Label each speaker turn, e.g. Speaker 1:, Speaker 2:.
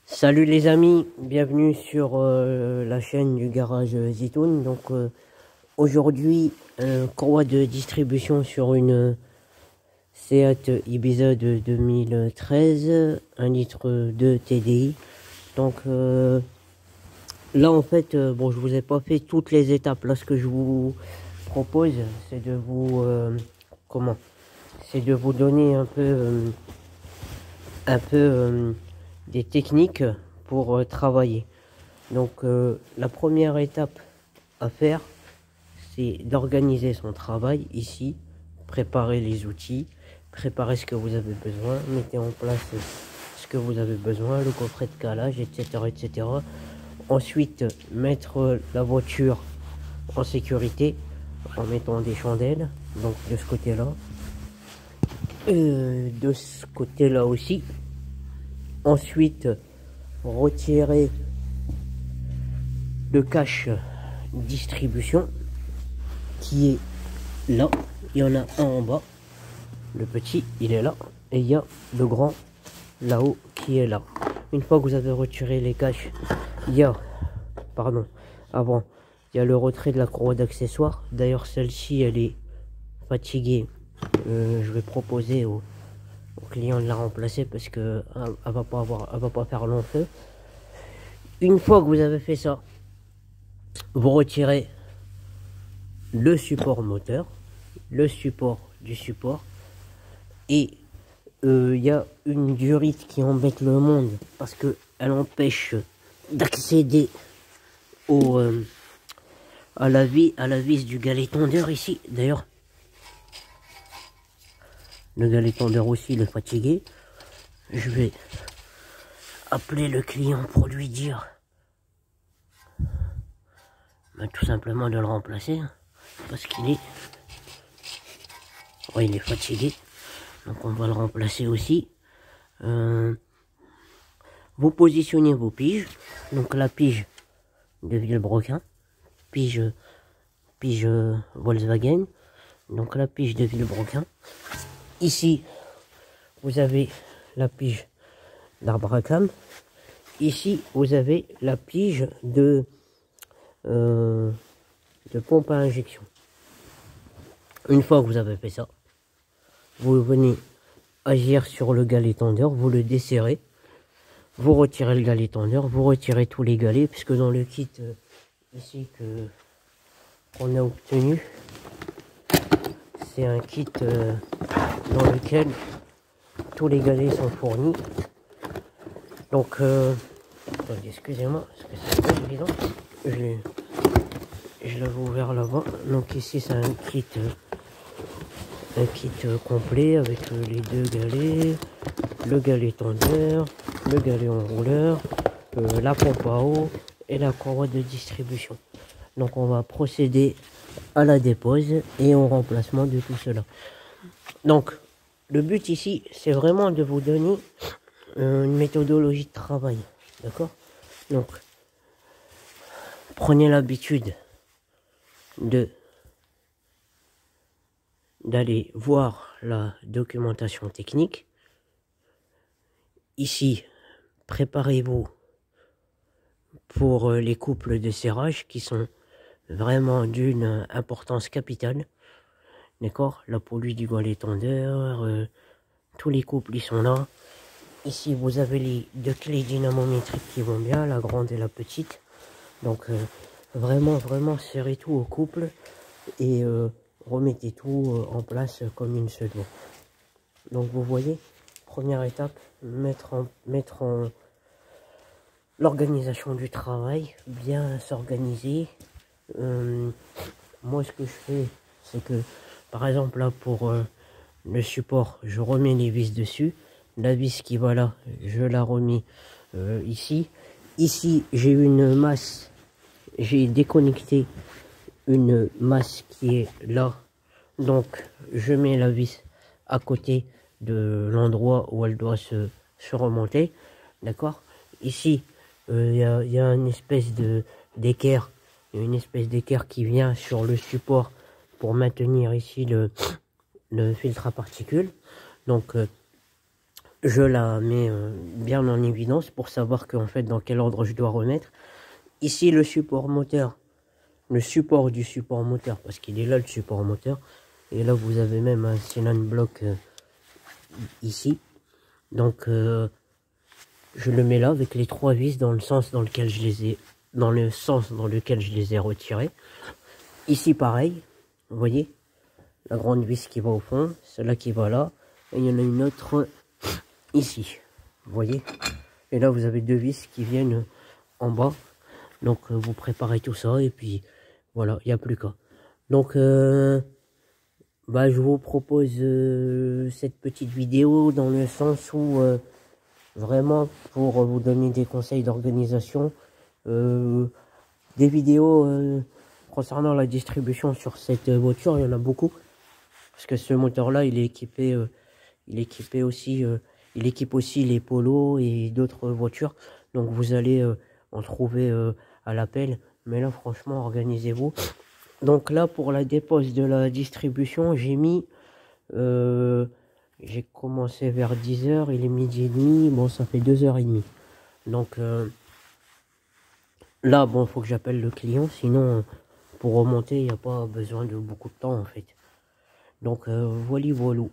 Speaker 1: Salut les amis, bienvenue sur la chaîne du garage Zitoun. Donc aujourd'hui, courroie de distribution sur une Seat Ibiza de 2013, 1 litre de TDI. Donc là en fait, bon, je vous ai pas fait toutes les étapes. Là, ce que je vous propose, c'est de vous c'est de vous donner un peu des techniques pour travailler. Donc la première étape à faire, c'est d'organiser son travail ici, préparer les outils, préparer ce que vous avez besoin, mettez en place ce que vous avez besoin, le coffret de calage, etc. etc. Ensuite, mettre la voiture en sécurité en mettant des chandelles, donc de ce côté-là. De ce côté-là aussi. Ensuite, retirer le cache distribution qui est là. Il y en a un en bas. Le petit, il est là. Et il y a le grand là-haut qui est là. Une fois que vous avez retiré les caches, il y a, pardon, avant, il y a le retrait de la courroie d'accessoires. D'ailleurs, celle-ci, elle est fatiguée. Je vais proposer au client de la remplacer parce que elle va pas faire long feu. Une fois que vous avez fait ça, vous retirez le support moteur, le support du support, et il y a une durite qui embête le monde parce que elle empêche d'accéder au à la vis du galet tondeur ici. D'ailleurs, le galet tondeur aussi, il est fatigué. Je vais appeler le client pour lui dire tout simplement de le remplacer parce qu'il est il est fatigué, donc on va le remplacer aussi. Vous positionnez vos piges, donc la pige de Villebrequin, pige Volkswagen, donc la pige de Villebrequin. Ici vous avez la pige d'Arbracam. Ici vous avez la pige de pompe à injection. Une fois que vous avez fait ça, vous venez agir sur le galet tendeur, vous le desserrez, vous retirez le galet tendeur, vous retirez tous les galets, puisque dans le kit ici qu'on a obtenu, c'est un kit dans lequel tous les galets sont fournis. Donc attendez, excusez-moi parce que c'est pas évident, je l'avais ouvert là-bas. Donc ici c'est un kit complet avec les deux galets, le galet tendeur, le galet enrouleur, la pompe à eau et la courroie de distribution. Donc on va procéder à la dépose et au remplacement de tout cela. Donc le but ici, c'est vraiment de vous donner une méthodologie de travail, d'accord? Donc prenez l'habitude d'aller voir la documentation technique. Ici, préparez-vous pour les couples de serrage qui sont vraiment d'une importance capitale. D'accord? La poulie du galet tendeur, tous les couples ils sont là. Ici, vous avez les deux clés dynamométriques qui vont bien, la grande et la petite. Donc, vraiment serrez tout au couple et remettez tout en place comme une seule fois. Donc vous voyez, première étape, mettre en l'organisation du travail, bien s'organiser. Moi ce que je fais, c'est que par exemple là pour le support, je remets les vis dessus. La vis qui va là, je la remets ici. Ici j'ai une masse, j'ai déconnecté une masse qui est là, donc je mets la vis à côté de l'endroit où elle doit se remonter, d'accord. Ici il y a une espèce d'équerre, une espèce d'équerre qui vient sur le support pour maintenir ici le filtre à particules. Donc je la mets bien en évidence pour savoir qu'en fait dans quel ordre je dois remettre. Ici le support moteur, le support du support moteur, parce qu'il est là le support moteur. Et là vous avez même un Sinan block ici. Donc je le mets là avec les 3 vis dans le sens dans lequel je les ai, retirés. Ici pareil, vous voyez la grande vis qui va au fond, celle-là qui va là, et il y en a une autre ici, vous voyez. Et là vous avez 2 vis qui viennent en bas. Donc vous préparez tout ça et puis voilà, il n'y a plus qu'à. Donc bah, je vous propose cette petite vidéo dans le sens où vraiment pour vous donner des conseils d'organisation, des vidéos concernant la distribution sur cette voiture, il y en a beaucoup. Parce que ce moteur là il équipe aussi les Polo et d'autres voitures. Donc vous allez en trouver à l'appel. Mais là franchement organisez-vous. Donc là pour la dépose de la distribution j'ai mis j'ai commencé vers 10 h, il est midi et demi, bon ça fait 2 h 30. Donc là bon faut que j'appelle le client, sinon pour remonter il n'y a pas besoin de beaucoup de temps en fait. Donc voilà.